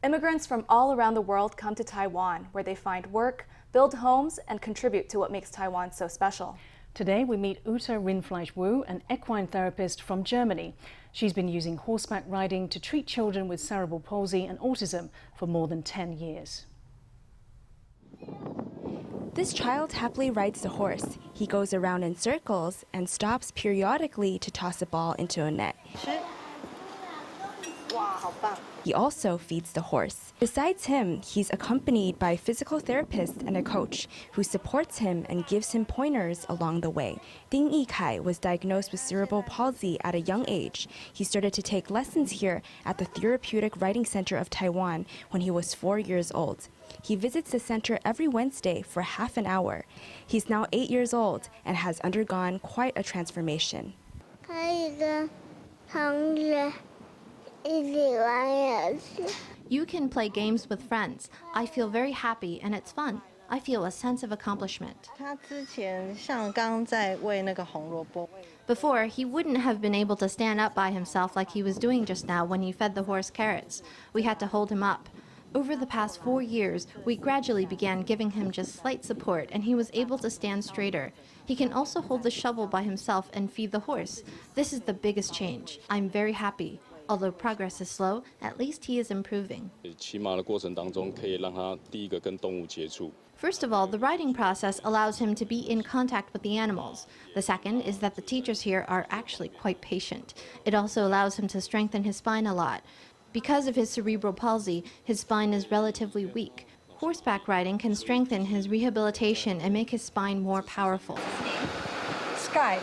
Immigrants from all around the world come to Taiwan, where they find work, build homes, and contribute to what makes Taiwan so special. Today we meet Uta Rindfleisch-Wu, an equine therapist from Germany. She's been using horseback riding to treat children with cerebral palsy and autism for more than 10 years. This child happily rides the horse. He goes around in circles and stops periodically to toss a ball into a net. He also feeds the horse. Besides him, he's accompanied by a physical therapist and a coach who supports him and gives him pointers along the way. Ting I-kai was diagnosed with cerebral palsy at a young age. He started to take lessons here at the Therapeutic Riding Center of Taiwan when he was 4 years old. He visits the center every Wednesday for half an hour. He's now 8 years old and has undergone quite a transformation. You can play games with friends. I feel very happy and it's fun. I feel a sense of accomplishment. Before, he wouldn't have been able to stand up by himself like he was doing just now when he fed the horse carrots. We had to hold him up. Over the past 4 years, we gradually began giving him just slight support and he was able to stand straighter. He can also hold the shovel by himself and feed the horse. This is the biggest change. I'm very happy. Although progress is slow, at least he is improving. First of all, the riding process allows him to be in contact with the animals. The second is that the teachers here are actually quite patient. It also allows him to strengthen his spine a lot. Because of his cerebral palsy, his spine is relatively weak. Horseback riding can strengthen his rehabilitation and make his spine more powerful. Sky.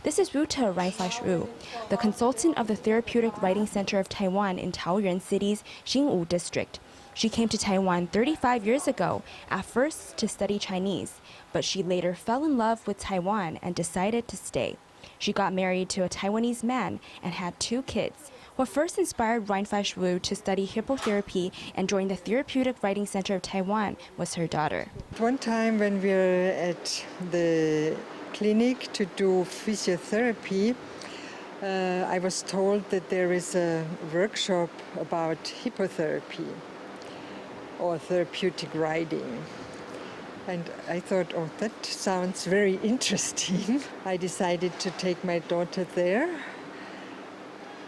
This is Uta Rindfleisch-Wu, the consultant of the Therapeutic Riding Center of Taiwan in Taoyuan City's Xingwu district. She came to Taiwan 35 years ago, at first to study Chinese, but she later fell in love with Taiwan and decided to stay. She got married to a Taiwanese man and had 2 kids. What first inspired Rindfleisch-Wu to study hippotherapy and join the Therapeutic Riding Center of Taiwan was her daughter. One time when we were at the clinic to do physiotherapy, I was told that there is a workshop about hippotherapy or therapeutic riding. And I thought, oh, that sounds very interesting. I decided to take my daughter there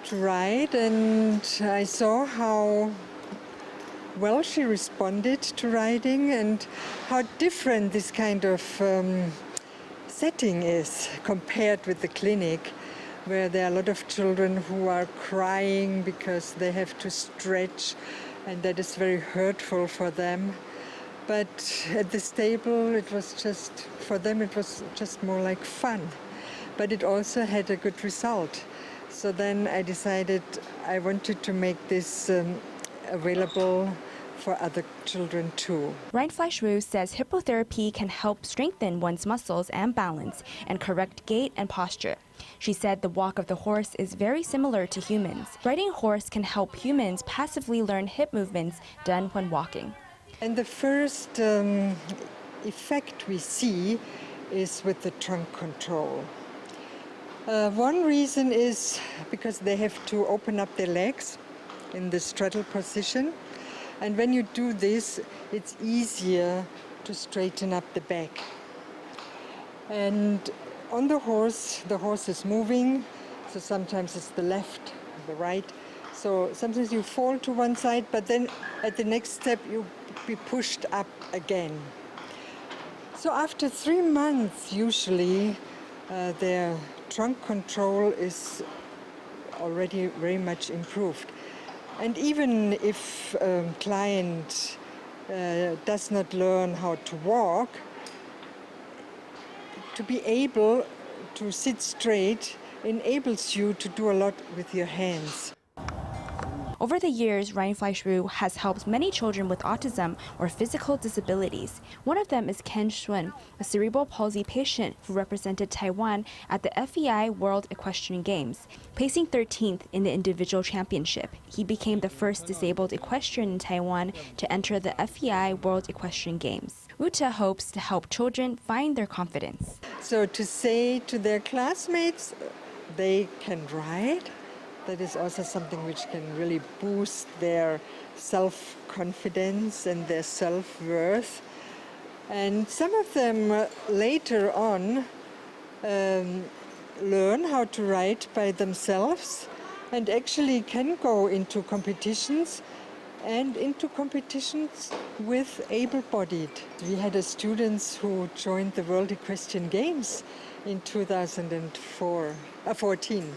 to ride, and I saw how well she responded to riding and how different this kind of setting is compared with the clinic, where there are a lot of children who are crying because they have to stretch, and that is very hurtful for them. But at the stable, it was just, for them, it was just more like fun. But it also had a good result. So then I decided I wanted to make this available for other children too. Rindfleisch-Wu says hippotherapy can help strengthen one's muscles and balance and correct gait and posture. She said the walk of the horse is very similar to humans. Riding a horse can help humans passively learn hip movements done when walking. And the first effect we see is with the trunk control. One reason is because they have to open up their legs in the straddle position. And when you do this, it's easier to straighten up the back. And on the horse is moving, so sometimes it's the left, the right. So sometimes you fall to one side, but then at the next step you be pushed up again. So after 3 months, usually, their trunk control is already very much improved. And even if a client does not learn how to walk, to be able to sit straight enables you to do a lot with your hands. Over the years, Rindfleisch-Wu has helped many children with autism or physical disabilities. One of them is Ken Shun, a cerebral palsy patient who represented Taiwan at the FEI World Equestrian Games. Placing 13th in the individual championship, he became the first disabled equestrian in Taiwan to enter the FEI World Equestrian Games. Uta hopes to help children find their confidence. So to say to their classmates, they can ride, That is also something which can really boost their self-confidence and their self-worth. And some of them later on learn how to ride by themselves and actually can go into competitions and into competitions with able-bodied. We had students who joined the World Equestrian Games in 2014.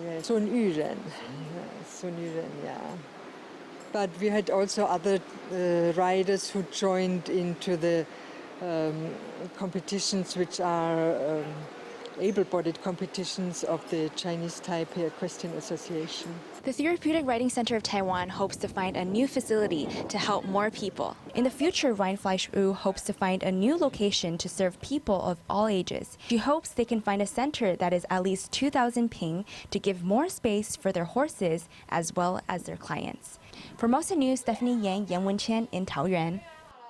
Yeah. Sun Yuren. Sun Yuren, yeah. But we had also other riders who joined into the competitions which are able-bodied competitions of the Chinese Taipei Equestrian Association. The Therapeutic Riding Center of Taiwan hopes to find a new facility to help more people. In the future, Rindfleisch-Wu hopes to find a new location to serve people of all ages. She hopes they can find a center that is at least 2,000 ping to give more space for their horses as well as their clients. Formosa News, Stephanie Yang, Yan Wenqian in Taoyuan.